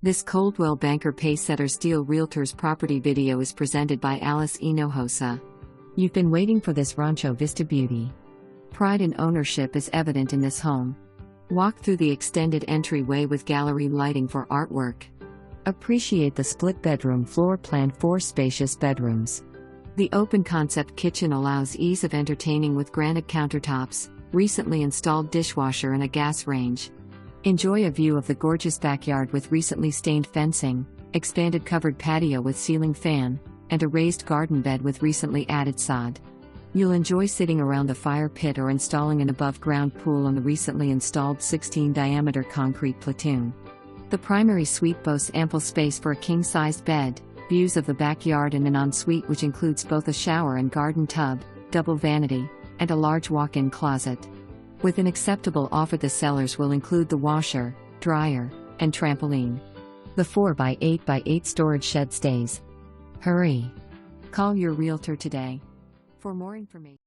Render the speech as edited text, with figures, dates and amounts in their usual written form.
This Coldwell Banker Pacesetter Steel Realtors property video is presented by Alice Hinojosa. You've been waiting for this Rancho Vista beauty. Pride in ownership is evident in this home. Walk through the extended entryway with gallery lighting for artwork. Appreciate the split bedroom floor plan, 4 spacious bedrooms. The open concept kitchen allows ease of entertaining with granite countertops, recently installed dishwasher and a gas range. Enjoy a view of the gorgeous backyard with recently stained fencing, expanded covered patio with ceiling fan, and a raised garden bed with recently added sod. You'll enjoy sitting around the fire pit or installing an above-ground pool on the recently installed 16-diameter concrete platoon. The primary suite boasts ample space for a king-sized bed, views of the backyard and an ensuite which includes both a shower and garden tub, double vanity, and a large walk-in closet. With an acceptable offer, the sellers will include the washer, dryer, and trampoline. The 4x8x8 storage shed stays. Hurry! Call your Realtor today. For more information.